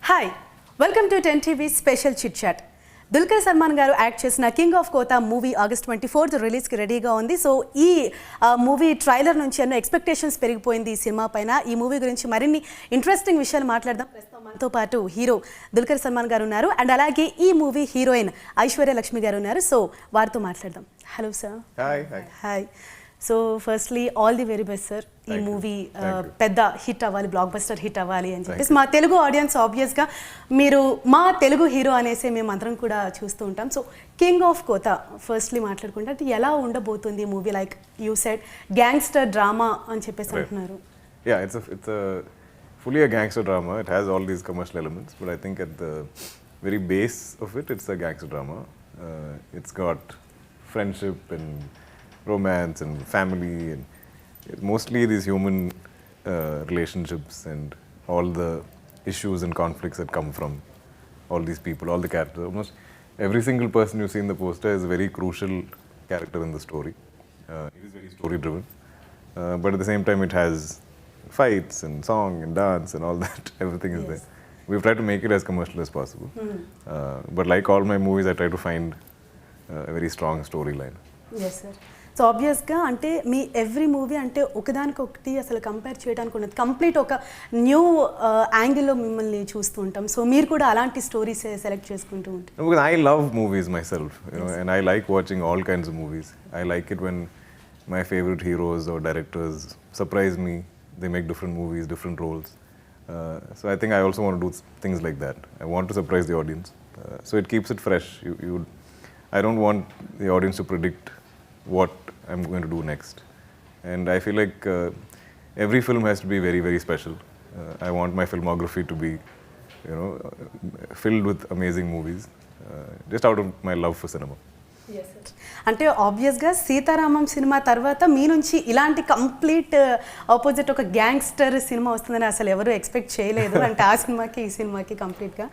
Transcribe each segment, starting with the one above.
Hi, welcome to 10 TV Special Chit Chat. Dulquer Salmaan garu act chesina King of Kotha movie August 24th release ki ready ga undi. So ee movie trailer nunchi enno expectations perigipoyindi ee cinema paina. Ee movie gurinchi marinni interesting vishayalu maatladam. Prastham manto paatu hero Dulquer Salmaan garu unnaru and alage ee movie heroine Aishwarya Lekshmi garu unnaru. So vartho maatladam. Hello sir. Hi. So firstly all the very best sir. ఈ movie పెద్ద hit అవ్వాలి, block buster hit అవ్వాలి అని చెప్పేసి మా Telugu audience ఆబ్వియస్గా మీరు మా తెలుగు హీరో అనేసి మేము అందరం కూడా చూస్తూ ఉంటాం. సో కింగ్ ఆఫ్ కోతా ఫస్ట్లీ మాట్లాడుకుంటే అంటే ఎలా ఉండబోతుంది movie? Like you said gangster drama అని చెప్పేసి అంటున్నారు. Yeah, it's a fully a gangster drama. It has all these commercial elements, but I think at the very base of it, it's a gangster drama. It's got friendship and romance and family and mostly these human relationships and all the issues and conflicts that come from all these people, all the characters. Almost every single person you see in the poster is a very crucial character in the story. It is very story driven, but at the same time it has fights and song and dance and all that. Everything is there. We've tried to make it as commercial as possible, but like all my movies I try to find a very strong storyline. Yes sir. So ఆబ్వియస్గా అంటే me every movie అంటే ఒకదానికొకటి అసలు compare చేయడానికి ఉన్నది, complete ఒక new యాంగిల్లో మిమ్మల్ని చూస్తూ ఉంటాం. సో మీరు కూడా అలాంటి స్టోరీస్ సెలెక్ట్ చేసుకుంటూ ఉంటారు. Because I love movies myself, you know, and I like watching all kinds of movies. I like it when my favorite heroes or directors surprise me. They make different movies, different roles. So I think I also want to do things like that. I want to surprise the audience. So it keeps it fresh. I don't want the audience to predict what I'm going to do next, and I feel like every film has to be very, very special. I want my filmography to be, you know, filled with amazing movies, just out of my love for cinema. Yes sir. అంటే ఆబ్వియస్గా Sitaramam cinema తర్వాత మీ నుంచి ఇలాంటి complete opposite ఒక gangster cinema వస్తుందని అసలు ఎవరు expect చేయలేదు. అంటే ఆ సినిమాకి ఈ సినిమాకి కంప్లీట్గా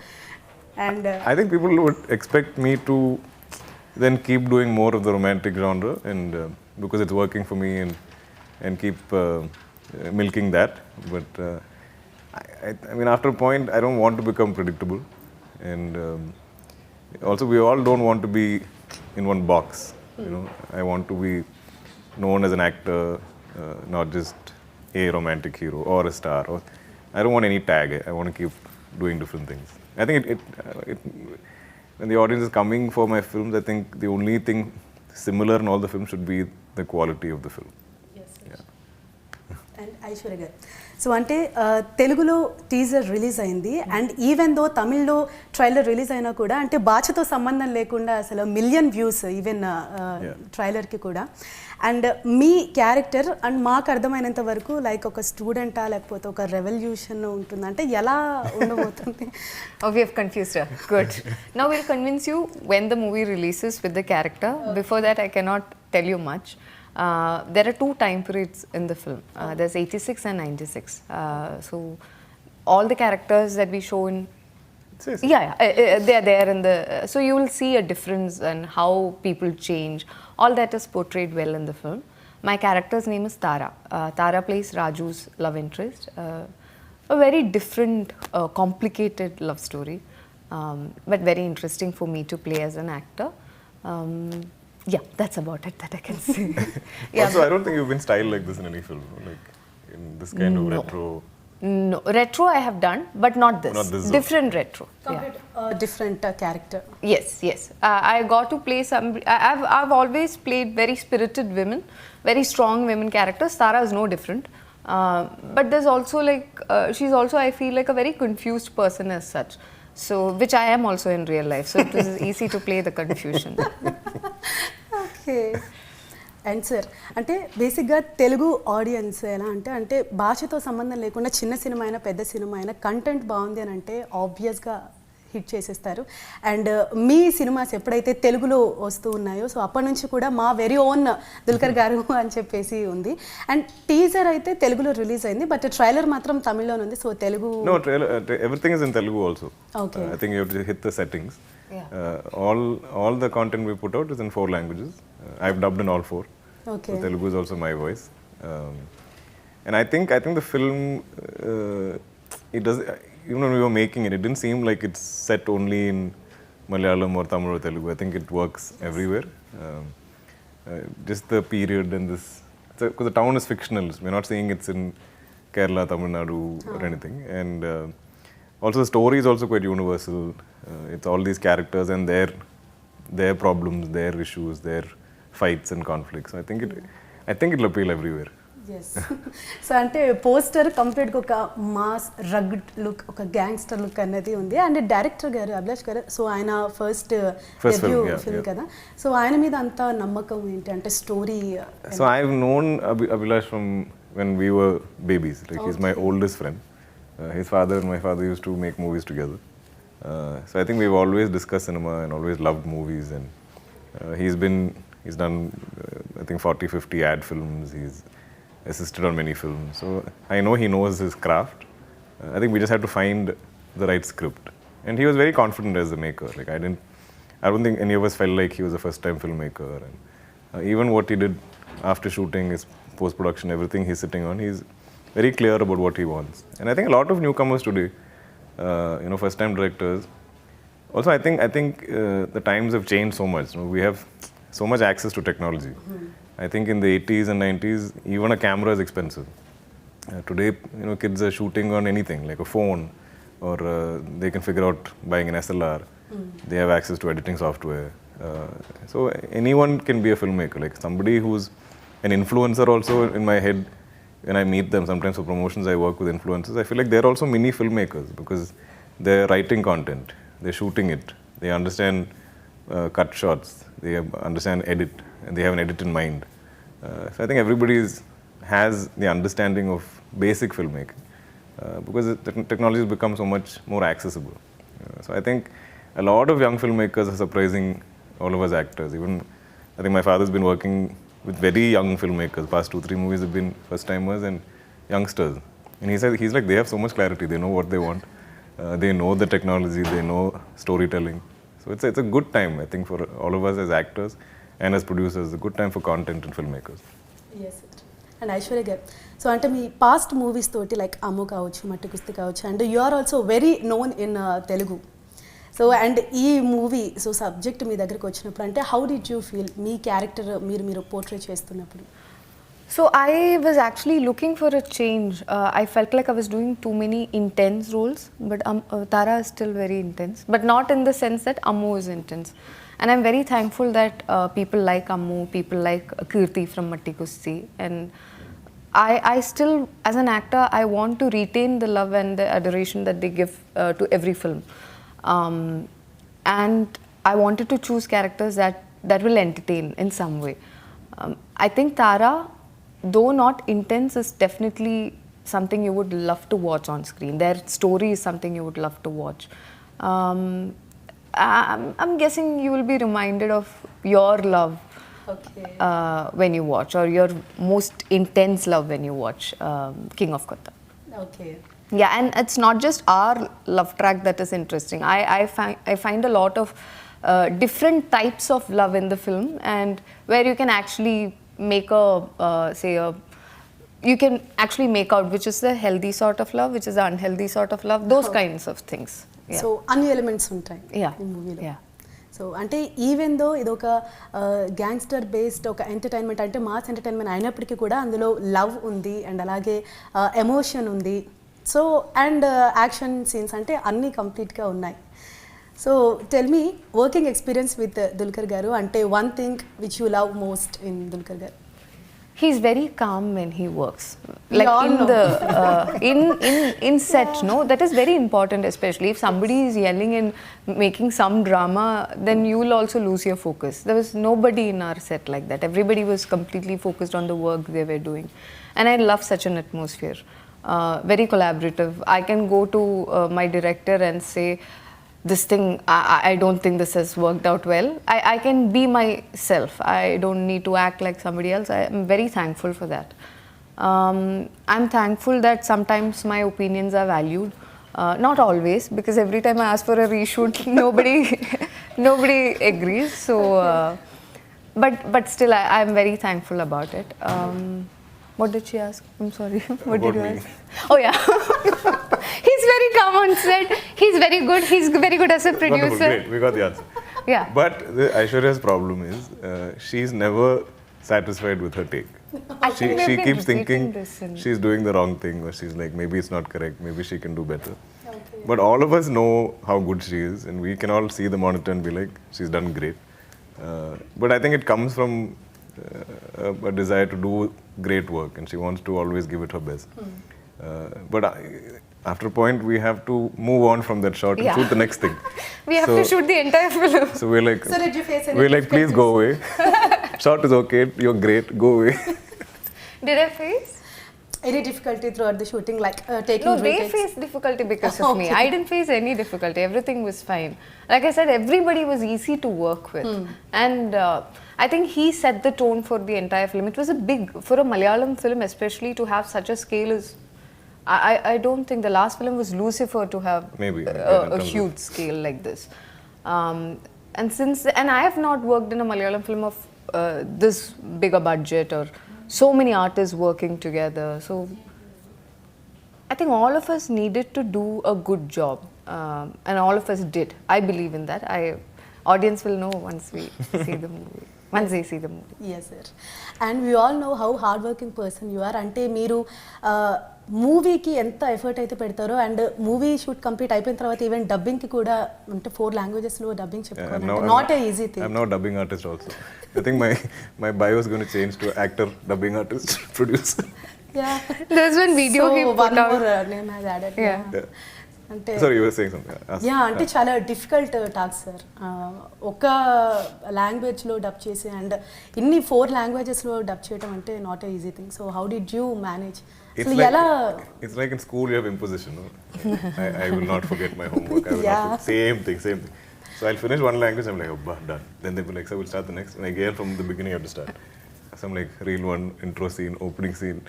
and I think people would expect me to then keep doing more of the romantic genre, and because it's working for me, and keep milking that. But I mean, after a point, I don't want to become predictable, and also we all don't want to be in one box. You know, I want to be known as an actor, not just a romantic hero or a star. Or I don't want any tag. I want to keep doing different things. I think it when the audience is coming for my films, I think the only thing similar in all the films should be the quality of the film. Yes, yes. Yeah. And Aishwarya garu, so అంటే తెలుగులో teaser release అయింది and even though తమిళ్లో trailer release అయినా కూడా అంటే భాషతో సంబంధం లేకుండా అసలు మిలియన్ వ్యూస్ ఈవెన్ ట్రైలర్కి కూడా. అండ్ మీ క్యారెక్టర్ అండ్ మాకు అర్థమైనంత వరకు లైక్ ఒక స్టూడెంటా లేకపోతే ఒక రెవల్యూషన్ ఉంటుంది, అంటే ఎలా ఉండబోతుంది? Oh, we have confused her. Good. Now we'll convince you when the movie releases with the character. Before that, I cannot tell you much. There are two time periods in the film. There's 86 and 96. So all the characters that we show in, they are there in the. So you will see a difference in how people change. All that is portrayed well in the film. My character's name is Tara. Tara plays Raju's love interest. A very different, complicated love story, but very interesting for me to play as an actor. Yeah, that's about it that I can say. Yeah. Also, I don't think you've been styled like this in any film, like in this kind of retro. No, retro I have done, but not this. Not this different retro. Complete different character. Yes. I got to play some. I've always played very spirited women, very strong women characters. Tara is no different. But there's also like she's also, I feel like, a very confused person as such. So which I am also in real life. So it was easy to play the confusion. Okay. And sir అంటే బేసిక్గా Telugu audience ఎలా అంటే అంటే భాషతో సంబంధం లేకుండా చిన్న cinema అయినా పెద్ద సినిమా అయినా కంటెంట్ బాగుంది అని అంటే ఆబ్వియస్గా హిట్ చేసేస్తారు. అండ్ మీ సినిమాస్ ఎప్పుడైతే తెలుగులో వస్తూ ఉన్నాయో సో అప్పటి నుంచి కూడా మా వెరీ ఓన్ దుల్కర్ గారు అని చెప్పేసి ఉంది. అండ్ టీజర్ అయితే తెలుగులో రిలీజ్ అయింది, బట్ ట్రైలర్ మాత్రం తమిళ్లోనే ఉంది. So Telugu No, trailer, everything is in Telugu also. Okay. I think you have to hit the settings. All the content we put out is in 4 languages. I've dubbed in all 4. Okay. So Telugu is also my voice. And I think the film it does even when we were making it, it didn't seem like it's set only in Malayalam or Tamil or Telugu. I think it works everywhere. Just the period and this, because the town is fictional. We're not saying it's in Kerala, Tamil Nadu or anything. And also the story is also quite universal. It's all these characters and their problems, their issues, their fights and conflicts. I think it'll appeal everywhere. Yes so అంటే poster కంప్లీట్గా ఒక mass rugged look, ఒక gangster look అనేది ఉంది. And director గారు అభిలాష్ గారు, so ఆయన first debut film కదా, సో ఆయన మీద అంత నమ్మకం ఏంటి అంటే story? So I have known Abhilash from when we were babies. Like he's my oldest friend. His father and my father used to make movies together. So I think we've always discussed cinema and always loved movies. And he's done I think 40-50 ad films. He's assisted on many films. So I know he knows his craft. I think we just had to find the right script. And he was very confident as a maker. Like I don't think any of us felt like he was a first-time filmmaker. And even what he did after shooting, his post-production, everything he's sitting on, he's very clear about what he wants. And I think a lot of newcomers today, first-time directors, also I think the times have changed so much. We have so much access to technology. I think in the 80s and 90s, even a camera is expensive. Today, kids are shooting on anything, like a phone, or they can figure out buying an SLR. They have access to editing software. So anyone can be a filmmaker. Like somebody who's an influencer also, in my head, when I meet them, sometimes for promotions I work with influencers, I feel like they're also mini filmmakers because they're writing content, they're shooting it, they understand cut shots, they understand edit, and they have an edit in mind. So I think everybody has the understanding of basic filmmaking because the technology has become so much more accessible. So I think a lot of young filmmakers are surprising all of us actors. Even I think my father's been working with very young filmmakers. Past 2-3 movies have been first-timers and youngsters. And he said, he's like, they have so much clarity. They know what they want. They know the technology. They know storytelling. So it's a good time, I think, for all of us as actors and as producers. A good time for content and filmmakers. Yes. And Aishwarya గారు, so అంటే మీ past movies తోటి like Ammu కావచ్చు, మట్టి కుస్తీ కావచ్చు, and you are also very known in Telugu. So and ఈ movie so subject మీ దగ్గరికి వచ్చినప్పుడు అంటే హౌ డిడ్ యూ ఫీల్ మీ క్యారెక్టర్ మీరు పోర్ట్రే చేస్తున్నప్పుడు? So I was actually looking for a change. I felt like I was doing too many intense roles, but Tara is still very intense, but not in the sense that Ammu is intense. And I'm very thankful that people like Ammu, people like Kirti from Matti Kusti, and I still, as an actor, I want to retain the love and the adoration that they give to every film. And I wanted to choose characters that will entertain in some way. I think Tara, though not intense, is definitely something you would love to watch on screen. Their story is something you would love to watch. I'm guessing you will be reminded of your love when you watch, or your most intense love when you watch King of Kotha. Okay. Yeah, and it's not just our love track that is interesting. I find a lot of different types of love in the film, and where you can actually make you can actually make out which is the healthy sort of love, which is the unhealthy sort of love, those kinds of things. So అన్ని elements ఉంటాయి ఈ మూవీలో. So అంటే even though ఇది ఒక gangster based ఒక entertainment, అంటే mass entertainment అయినప్పటికీ కూడా అందులో లవ్ ఉంది అండ్ అలాగే ఎమోషన్ ఉంది. సో అండ్ యాక్షన్ సీన్స్ అంటే అన్నీ కంప్లీట్గా ఉన్నాయి. So tell me working experience with Dulquer గారు, అంటే one thing which you love most in Dulquer గారు? He's very calm when he works. Like in set, no, that is very important. Especially if somebody is yelling and making some drama, then you will also lose your focus. There was nobody in our set like that. Everybody was completely focused on the work they were doing, and I love such an atmosphere. Very collaborative. I can go to my director and say, this thing, I don't think this has worked out well. I can be myself. I don't need to act like somebody else. I am very thankful for that. I'm thankful that sometimes my opinions are valued. Not always, because every time I ask for a reshoot, nobody agrees. So, but still, I'm very thankful about it. What did she ask? I'm sorry. What did you ask? Oh yeah. He's very calm on set. He's very good. He's very good as a Wonderful, producer. great, we got the answer. Yeah. But Aishwarya's problem is she's never satisfied with her take. I think we've She been keeps repeating thinking this in- she's doing the wrong thing, or she's like, maybe it's not correct, maybe she can do better. But all of us know how good she is, and we can all see the monitor and be like, she's done great. But I think it comes from a desire to do great work, and she wants to always give it her best. But after a point, we have to move on from that shot and Yeah. shoot the next thing. We have to shoot the entire film. So we're like, So did you face any we're like, please go away. Shot is okay, you're great, go away. Did I face? Any difficulty throughout the shooting, like taking No, they retakes? faced difficulty because of me. Okay. I didn't face any difficulty. Everything was fine. Like I said, everybody was easy to work with. And I think he set the tone for the entire film. It was a big, for a Malayalam film especially, to have such a scale is, I don't think the last film was Lucifer to have Maybe, in a terms of- huge scale like this. And I have not worked in a Malayalam film of this bigger budget or so many artists working together. So I think all of us needed to do a good job, and all of us did. I believe in that. Audience will know once we see the movie. Once they see the movie. Yes, sir. And we all know how hard working person you are. అంటే మీరు మూవీకి ఎంత effort అయితే పెడతారో, and movie shoot complete అయిపోయిన తర్వాత even డబ్బింగ్కి కూడా అంటే 4 లాంగ్వేజెస్లో డబ్బింగ్ చెప్పుకోవాలి, not a easy thing. I'm now dubbing artist also. I think my bio is going to change to actor, dubbing artist, producer. There's one video he put one out. more name has added. Yeah. అంటే Sorry, you were saying something. అంటే చాలా difficult task sir. ఒక లాంగ్వేజ్లో dub చేసి and ఇన్ని 4 లాంగ్వేజెస్లో dub చేయడం అంటే not a easy thing. So how did you manage? It's like in school you have imposition. No? I will not forget my homework. I will not same thing. So I'll finish one language, I'm like, oh, done. Then they'll be like, so we'll start the next. And again from the beginning I have to start. So I'm like, reel 1, intro scene, opening scene.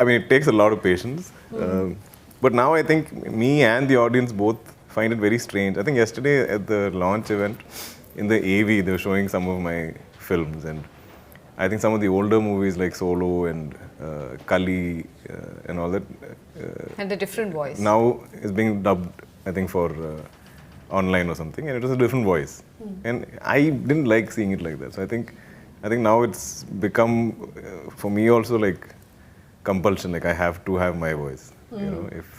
I mean, it takes a lot of patience. But now I think me and the audience both find it very strange. I think yesterday at the launch event in the AV, they were showing some of my films, and I think some of the older movies like Solo and Kali and all that And a different voice. now is being dubbed, I think, for online or something, and it was a different voice. And I didn't like seeing it like that. So I think now it's become for me also like compulsion. Like I have to have my voice. You know, if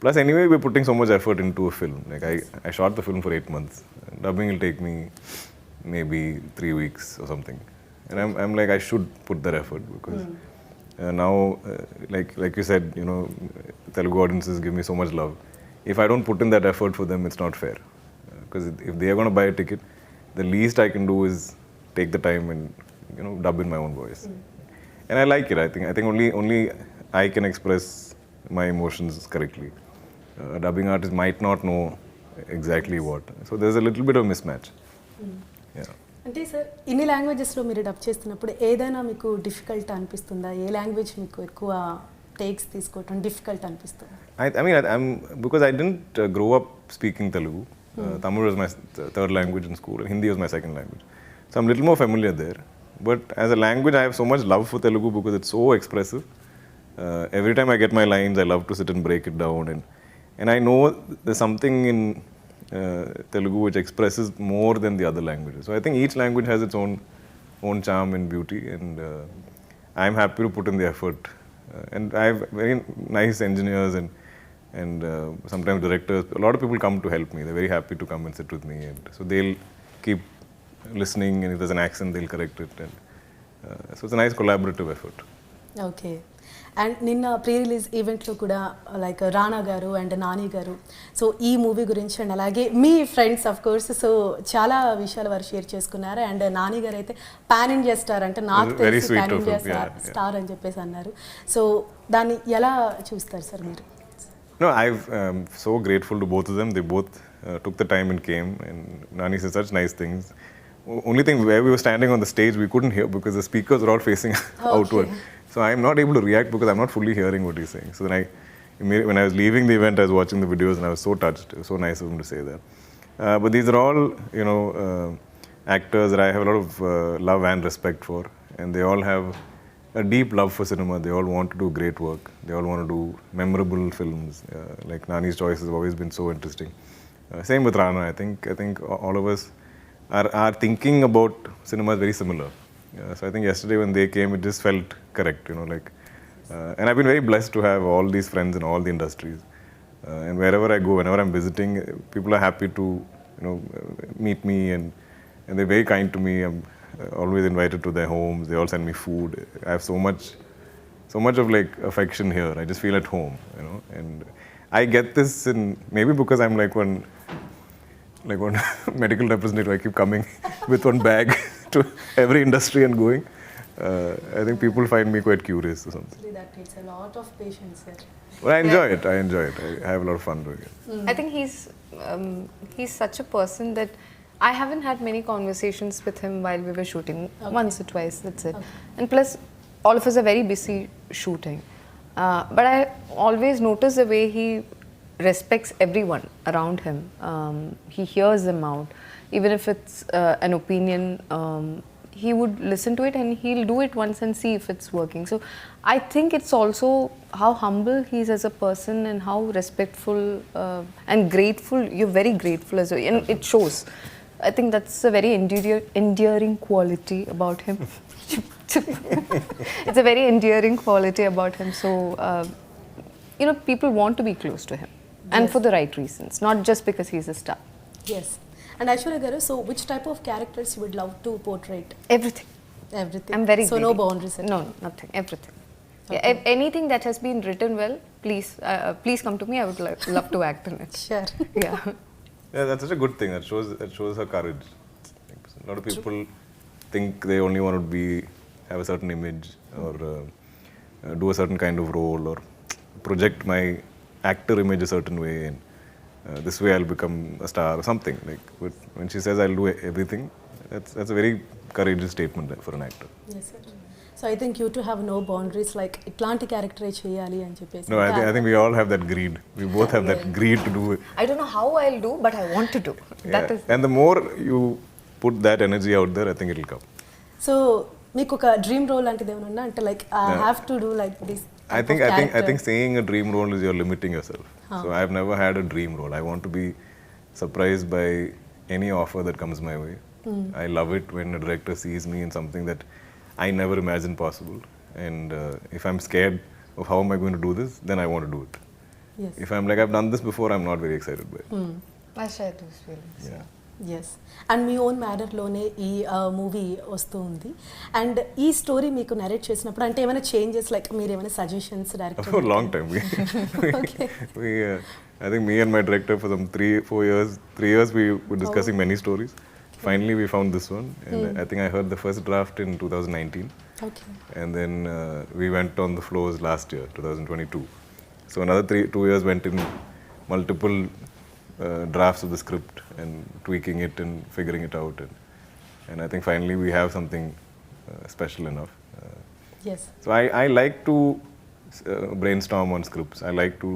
plus anyway we're putting so much effort into a film. Like I shot the film for 8 months. Dubbing will take me maybe 3 weeks or something. And I'm like, I should put that effort because now, like you said, you know, Telugu audiences give me so much love. If I don't put in that effort for them, it's not fair. Because if they are going to buy a ticket, the least I can do is take the time and, you know, dub in my own voice. And I like it. I think only I can express my emotions correctly. A dubbing artist might not know exactly what. So there's a little bit of mismatch. Yeah. అంటే sir ఇన్ని లాంగ్వేజెస్లో మీరు dub చేస్తున్నప్పుడు ఏదైనా మీకు difficult అనిపిస్తుందా? ఏ language మీకు ఎక్కువ takes తీసుకోవటం డిఫికల్ట్ అనిపిస్తుంది? I mean, because I didn't grow up speaking Telugu. Tamil was my third language in school, and Hindi was my second language. So I'm a little more familiar there. But as a language, I have so much love for Telugu because it's so expressive. Every time I get my lines, I love to sit and break it down, and I know there's something in Telugu which expresses more than the other languages. So I think each language has its own charm and beauty, and I'm happy to put in the effort. And I have very nice engineers and sometimes directors. A lot of people come to help me. They're very happy to come and sit with me, and so they'll keep listening, and if there's an accent, they'll correct it. And so it's a nice collaborative effort. Okay. And నిన్న pre release ఈవెంట్లో కూడా like రానా గారు and Nani గారు so ఈ movie గురించి and అలాగే మీ friends of course so చాలా విషయాలు వారు షేర్ చేసుకున్నారు. అండ్ నాని గారు అయితే పాన్ ఇండియా స్టార్ అంటే నాకు తెలిసి పాన్ ఇండియా స్టార్ అని చెప్పేసి అన్నారు. సో దాన్ని ఎలా చూస్తారు సార్ మీరు? No, I'm so grateful to both of them. They both took the time and came, and Nani said such nice things. Only thing, where we were standing on the stage, we couldn't hear because the speakers were all facing outward. So I'm not able to react because I'm not fully hearing what he's saying. So then when I was leaving the event, I was watching the videos and I was so touched. It was so nice of him to say that. But these are all, you know, actors that I have a lot of love and respect for, and they all have a deep love for cinema. They all want to do great work. They all want to do memorable films. Like Nani's choice has always been so interesting. Same with Rana. I think all of us are thinking about cinema is very similar. So I think yesterday when they came, it just felt correct. Like, and I've been very blessed to have all these friends in all the industries. And wherever I go, whenever I'm visiting, people are happy to meet me, and they're very kind to me. I'm always invited to their homes. They all send me food. I have so much of like affection here. I just feel at home, and I get this in maybe because I'm like one medical representative. I keep coming with one bag to every industry and going. I think people find me quite curious or something. That takes a lot of patience here. Well, I enjoy it. I have a lot of fun doing it. I think he's such a person that I haven't had many conversations with him while we were shooting. Once or twice, that's it. And plus, all of us are very busy shooting. But I always notice the way he respects everyone around him. He hears them out. Even if it's an opinion, he would listen to it and he'll do it once and see if it's working. So I think it's also how humble he is as a person and how respectful and grateful. You're very grateful as well, and it shows. I think that's a very endearing quality about him. It's a very endearing quality about him. So, people want to be close to him. And for the right reasons, not just because he's a star. Yes. And Aishwarya garu, so which type of characters you would love to portray? Everything. Everything. I'm very So greedy. no boundaries. No, nothing. Everything. Yeah, anything that has been written well, please come to me. I would love to act in it. Sure. Yeah. Yeah, that's such a good thing. That shows her courage. A lot of people think they only want to have a certain image or do a certain kind of role or project my actor image a certain way, and this way I'll become a star or something. Like when she says I'll do everything, that's a very courageous statement for an actor. Yes, sir. So I think you two have no boundaries, like itlanti character cheyali ani cheppesi. No, I think we all have that greed. We both have that greed to do it. I don't know how I'll do, but I want to do. That is. And the more you put that energy out there, I think it'll come. So meeku oka dream role antide emanna unna ante like I have to do like this. I think saying a dream role is you're limiting yourself. So I've never had a dream role. I want to be surprised by any offer that comes my way. I love it when a director sees me in something that I never imagined possible. And if I'm scared of how am I going to do this, then I want to do it. Yes. If I'm like I've done this before, I'm not very excited by it. I share those feelings. Yeah. Yes and మీ own మ్యాటర్లోనే ఈ movie వస్తూ ఉంది and ఈ story మీకు narrate చేసినప్పుడు అంటే ఏమైనా చేంజెస్ లైక్ మీరు ఏమైనా suggestions director For a long time. I think me and my director for some 3 years we were discussing many stories. Finally we found this one, and I think I heard the first draft in 2019. Okay And then we went on the floors last year, 2022. So another 2 years went in multiple drafts of the script and tweaking it and figuring it out. And I think finally we have something special enough. Yes So I like to brainstorm on scripts. I like to,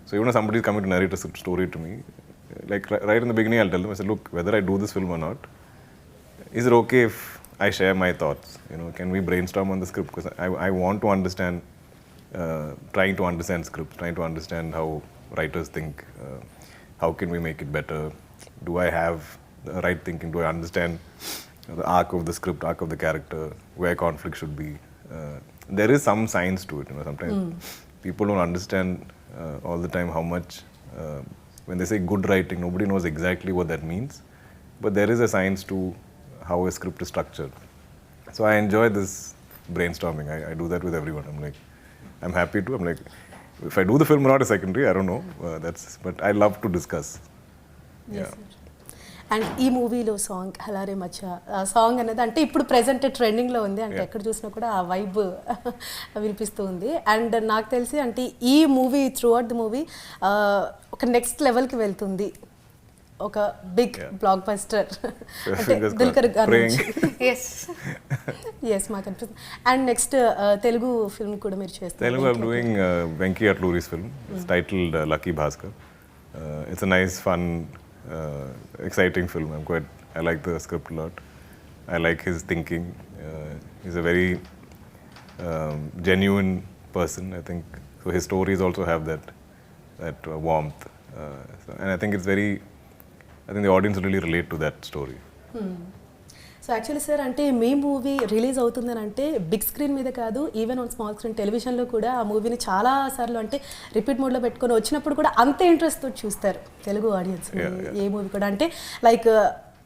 so even if somebody is coming to narrate a story to me, like right in the beginning I'll tell them, I say, look, whether I do this film or not, is it okay if I share my thoughts? Can we brainstorm on the script? Because I want to understand, trying to understand scripts, trying to understand how writers think. How can we make it better? Do I have the right thinking? Do I understand the arc of the script, arc of the character, where conflict should be? There is some science to it. Sometimes people don't understand all the time how much, when they say good writing, nobody knows exactly what that means. But there is a science to how a script is structured. So I enjoy this brainstorming. I do that with everyone. I'm happy to. I'm like, if I do the film or not is secondary, I don't know. But I love to discuss. Yeah. And ఈ మూవీలో song హలారే మచ్చ ఆ song అనేది అంటే ఇప్పుడు present ట్రెండింగ్లో ఉంది అంటే ఎక్కడ చూసినా కూడా ఆ వైబ్ వినిపిస్తూ ఉంది అండ్ నాకు తెలిసి అంటే ఈ movie through out the movie ఒక నెక్స్ట్ లెవెల్కి వెళ్తుంది ఒక బిగ్ బ్లాక్ బస్టర్ అంటే దుల్కర్ గారు ఎస్ మాకు అనిపిస్తుంది అండ్ నెక్స్ట్ తెలుగు ఫిల్మ్ కూడా మీరు చేస్తారు Telugu, I'm doing Venki Atluri's film. It's titled Lucky Bhaskar. It's a nice, fun, exciting film. I like the script a lot. I like his thinking. He's a very genuine person. I think so. His stories also have that warmth, and I think it's very. I think the audience really relate to that story. So actually sir అంటే మీ movie release అవుతుందని అంటే big screen మీద కాదు, even on small screen టెలివిజన్లో కూడా ఆ మూవీని చాలా సార్లు అంటే రిపీట్ మోడ్లో పెట్టుకొని వచ్చినప్పుడు కూడా అంతే ఇంట్రెస్ట్తో చూస్తారు తెలుగు ఆడియన్స్. ఏ మూవీ కూడా అంటే లైక్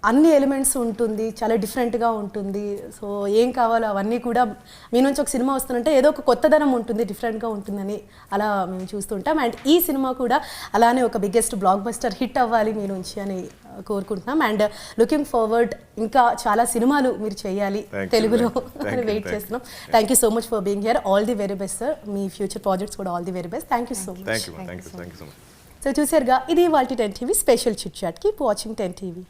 అన్ని ఎలిమెంట్స్ ఉంటుంది, చాలా డిఫరెంట్గా ఉంటుంది. సో ఏం కావాలో అవన్నీ కూడా మీ నుంచి ఒక సినిమా వస్తుందంటే ఏదో ఒక కొత్తదనం ఉంటుంది, డిఫరెంట్గా ఉంటుందని అలా మేము చూస్తుంటాం. అండ్ ఈ సినిమా కూడా అలానే ఒక బిగ్గెస్ట్ బ్లాక్ బస్టర్ హిట్ అవ్వాలి మీ నుంచి అని కోరుకుంటున్నాం. అండ్ లుకింగ్ ఫార్వర్డ్ ఇంకా చాలా సినిమాలు మీరు చేయాలి తెలుగులో అని వెయిట్ చేస్తున్నాం. Thank you so much for being here. All the very best sir. మీ ఫ్యూచర్ ప్రాజెక్ట్స్ కూడా ఆల్ ది వెరీ బెస్ట్. Thank you so much. Thank you so much. So చూసారుగా ఇది వాళ్ళ 10 TV special chit chat. Keep watching 10 TV.